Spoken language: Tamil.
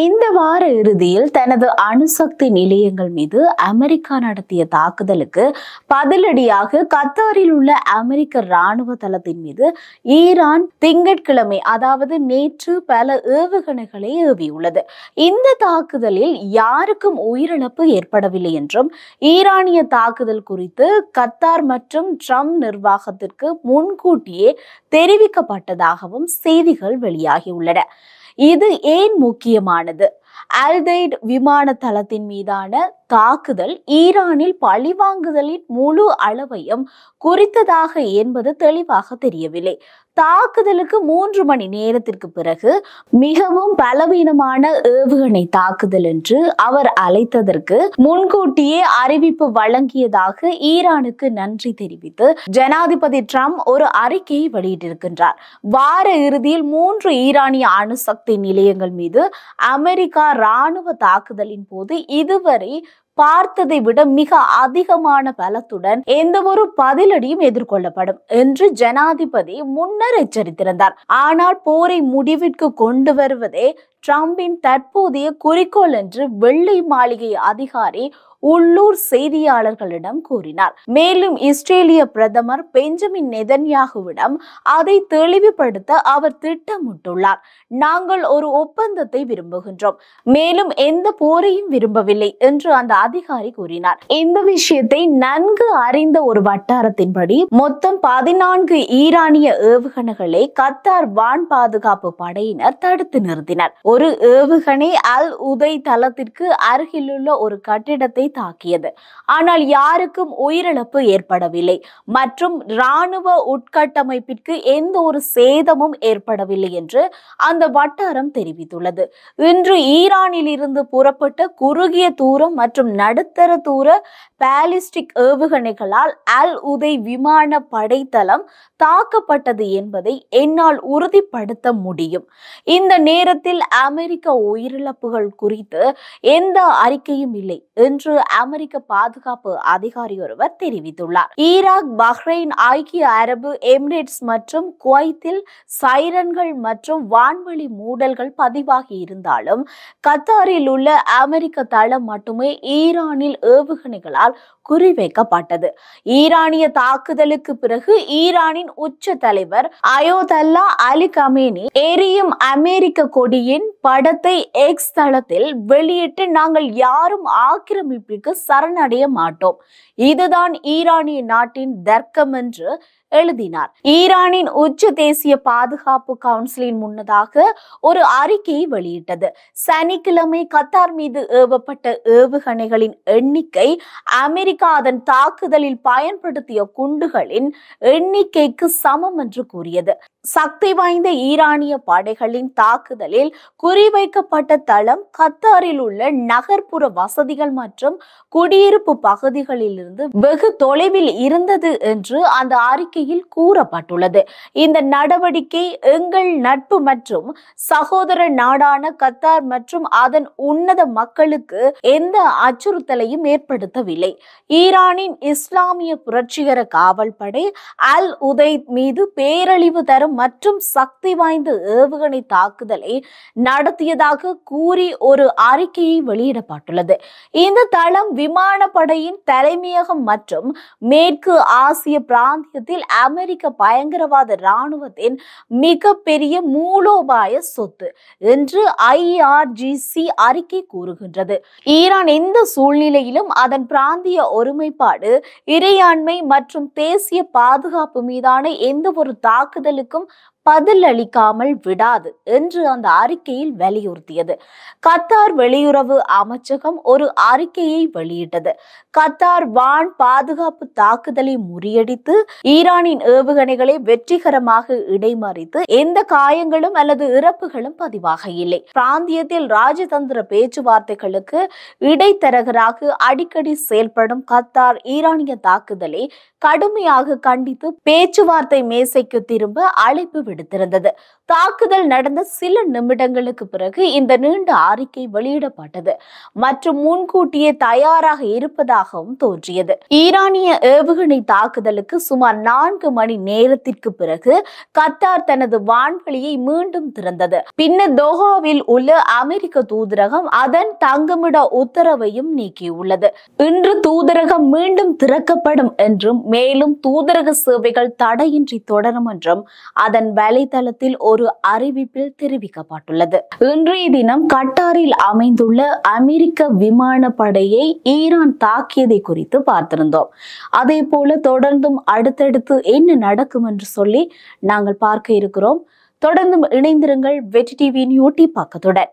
இந்த வார இறுதியில் தனது அணுசக்தி நிலையங்கள் மீது அமெரிக்கா நடத்திய தாக்குதலுக்கு பதிலடியாக கத்தாரில் உள்ள அமெரிக்க ராணுவ தளத்தின் மீது ஈரான் திங்கட்கிழமை அதாவது நேற்று பல ஏவுகணைகளை ஏவியுள்ளது. இந்த தாக்குதலில் யாருக்கும் உயிரிழப்பு ஏற்படவில்லை என்றும் ஈரானிய தாக்குதல் குறித்து கத்தார் மற்றும் ட்ரம்ப் நிர்வாகத்திற்கு முன்கூட்டியே தெரிவிக்கப்பட்டதாகவும் செய்திகள் வெளியாகியுள்ளன. இது ஏன் முக்கியமானது? அல்தைட் விமான தளத்தின் மீதான தாக்குதல் ஈரானில் பழிவாங்குதலின் முழு அளவையும் குறித்ததாக என்பது தெளிவாக தெரியவில்லை. தாக்குதலுக்கு 3 மணி நேரத்திற்கு பிறகு மிகவும் பலவீனமான ஏவுகணை தாக்குதல் என்று அவர் அழைத்ததற்கு முன்கூட்டியே அறிவிப்பு வழங்கியதாக ஈரானுக்கு நன்றி தெரிவித்து ஜனாதிபதி ட்ரம்ப் ஒரு அறிக்கையை வெளியிட்டிருக்கின்றார். வார இறுதியில் 3 ஈரானிய அணுசக்தி நிலையங்கள் மீது அமெரிக்கா ராணுவ தாக்குதலின் போது இதுவரை பார்த்ததை விட மிக அதிகமான பலத்துடன் எந்த ஒரு பதிலடியும் எதிர்கொள்ளப்படும் என்று ஜனாதிபதி முன்னர் எச்சரித்திருந்தார். ஆனால் போரை முடிவிற்கு கொண்டு வருவதே ட்ரம்பின் தற்போதைய குறிக்கோள் என்று வெள்ளை மாளிகை அதிகாரி உள்ளூர் செய்தியாளர்களிடம் கூறினார். மேலும் இஸ்ரேலிய பிரதமர் பெஞ்சமின் நெதன்யாகுவிடம் அதை தெளிவுபடுத்த அவர் திட்டமிட்டுள்ளார். நாங்கள் ஒரு ஒப்பந்தத்தை விரும்புகின்றோம், மேலும் எந்த போரையும் விரும்பவில்லை என்று அந்த அதிகாரி கூறினார். இந்த விஷயத்தை நன்கு அறிந்த ஒரு வட்டாரத்தின்படி மொத்தம் 14 ஈரானிய ஏவுகணைகளை கத்தார் வான் பாதுகாப்பு படையினர் தடுத்து நிறுத்தினர். ஒரு ஏவுகணை அல் உதை தளத்திற்கு அருகிலுள்ள ஒரு கட்டிடத்தை தாக்கியது. ஆனால் யாருக்கும் உயிரிழப்பு ஏற்படவில்லை மற்றும் இராணுவ உட்கட்டமைப்பிற்கு எந்த ஒரு சேதமும் ஏற்படவில்லை என்று அந்த வட்டாரம் தெரிவித்துள்ளது. இன்று ஈரானில் இருந்து புறப்பட்ட குறுகிய தூரம் மற்றும் நடுத்தர தூர பாலிஸ்டிக் ஏவுகணைகளால் அல் உதை விமான படைத்தளம் தாக்கப்பட்டது என்பதை என்னால் உறுதிப்படுத்த முடியும். இந்த நேரத்தில் அமெரிக்க உயிரிழப்புகள் குறித்து எந்த அறிக்கையும் இல்லை என்று அமெரிக்க பாதுகாப்பு அதிகாரி ஒருவர் தெரிவித்துள்ளார். ஈராக், பஹ்ரைன், ஐக்கிய அரபு எமிரேட்ஸ் மற்றும் குவைத்தில் சைரன்கள் மற்றும் வான்வெளி மூடல்கள் பதிவாகி இருந்தாலும் கத்தாரில் உள்ள அமெரிக்க தளம் மட்டுமே ஈரானில் ஏவுகணைகளால் குறிவைக்கப்பட்டது. ஈரானிய தாக்குதலுக்கு பிறகு ஈரானின் உச்ச தலைவர் அயோதல்லா அலி கமேனி எரியும் அமெரிக்க கொடியின் படத்தை எக்ஸ் தளத்தில் வெளியிட்டு நாங்கள் யாரும் ஆக்கிரமிப்பிற்கு சரணடைய மாட்டோம், இதுதான் ஈரானிய நாட்டின் தர்க்கம் என்று எழுதினார். ஈரானின் உச்ச தேசிய பாதுகாப்பு கவுன்சிலின் முன்னதாக ஒரு அறிக்கையை வெளியிட்டது. சனிக்கிழமை கத்தார் மீது ஏவப்பட்ட ஏவுகணைகளின் எண்ணிக்கை அமெரிக்கா அதன் தாக்குதலில் பயன்படுத்திய குண்டுகளின் எண்ணிக்கைக்கு சமம் என்று கூறியது. சக்தி வாய்ந்த ஈரானிய படைகளின் தாக்குதலில் குறிவைக்கப்பட்ட தளம் கத்தாரில் உள்ள நகர்ப்புற வசதிகள் மற்றும் குடியிருப்பு பகுதிகளில் இருந்து வெகு தொலைவில் இருந்தது என்று அந்த அறிக்கையில் கூறப்பட்டுள்ளது. இந்த நடவடிக்கை எங்கள் நட்பு மற்றும் சகோதர நாடான கத்தார் மற்றும் அதன் உன்னத மக்களுக்கு எந்த அச்சுறுத்தலையும் ஏற்படுத்தவில்லை. ஈரானின் இஸ்லாமிய புரட்சிகர காவல் படை அல் உதை மீது பேரழிவு தரும் மற்றும் சக்தி வாய்ந்த ஏவுகணை தாக்குதலை நடத்தியதாக கூறி ஒரு அறிக்கையை வெளியிடப்பட்டுள்ளது. இந்த தளம் விமானப்படையின் தலைமையகம் மற்றும் மேற்கு ஆசிய பிராந்தியத்தில் அமெரிக்க பயங்கரவாத இராணுவத்தின் மிக பெரிய மூலோபாய சொத்து என்று IRGC அறிக்கை கூறுகின்றது. ஈரான் எந்த சூழ்நிலையிலும் அதன் பிராந்திய ஒருமைப்பாடு, இறையாண்மை மற்றும் தேசிய பாதுகாப்பு மீதான எந்த ஒரு தாக்குதலுக்கும் பதில் அளிக்காமல் விடாது என்று அந்த அறிக்கையில் வலியுறுத்தியது. கத்தார் வெளியுறவு அமைச்சகம் ஒரு அறிக்கையை வெளியிட்டது. கத்தார் வான் பாதுகாப்பு தாக்குதலை முறியடித்து ஈரானின் ஏவுகணைகளை வெற்றிகரமாக இடைமறித்து எந்த காயங்களும் அல்லது இறப்புகளும் பதிவாக இல்லை. பிராந்தியத்தில் ராஜதந்திர பேச்சுவார்த்தைகளுக்கு இடைத்தரகராக அடிக்கடி செயல்படும் கத்தார் ஈரானிய தாக்குதலை கடுமையாக கண்டித்து பேச்சுவார்த்தை மேசைக்கு திரும்ப அழைப்பு விடுத்திருந்தது. தாக்குதல் நடந்த சில நிமிடங்களுக்கு பிறகு இந்த நீண்ட அறிக்கை வெளியிடப்பட்டது மற்றும் முன்கூட்டியே தயாராக இருப்பதாகவும் தோன்றியது. ஈரானிய ஏவுகணை தாக்குதலுக்கு சுமார் 4 மணி நேரத்திற்கு பிறகு கத்தார் தனது வான்வெளியை மீண்டும் திறந்தது. பின்னர் தோஹாவில் உள்ள அமெரிக்க தூதரகம் அதன் தங்குமிட உத்தரவையும் நீக்கியுள்ளது. இன்று தூதரகம் மீண்டும் திறக்கப்படும் என்றும் மேலும் தூதரக சேவைகள் தடையின்றி தொடரும் என்றும் அதன் வலைதளத்தில் ஒரு அறிவிப்பில் தெரிவிக்கப்பட்டுள்ளது. இன்றைய தினம் கட்டாரில் அமைந்துள்ள அமெரிக்க விமானப்படையை ஈரான் தாக்கியதை குறித்து பார்த்திருந்தோம். அதே போல தொடர்ந்தும் அடுத்தடுத்து என்ன நடக்கும் என்று சொல்லி நாங்கள் பார்க்க இருக்கிறோம். தொடர்ந்தும் இணைந்திருங்கள் வெற்றி டிவியின் யூடியூப் பக்கத்துடன்.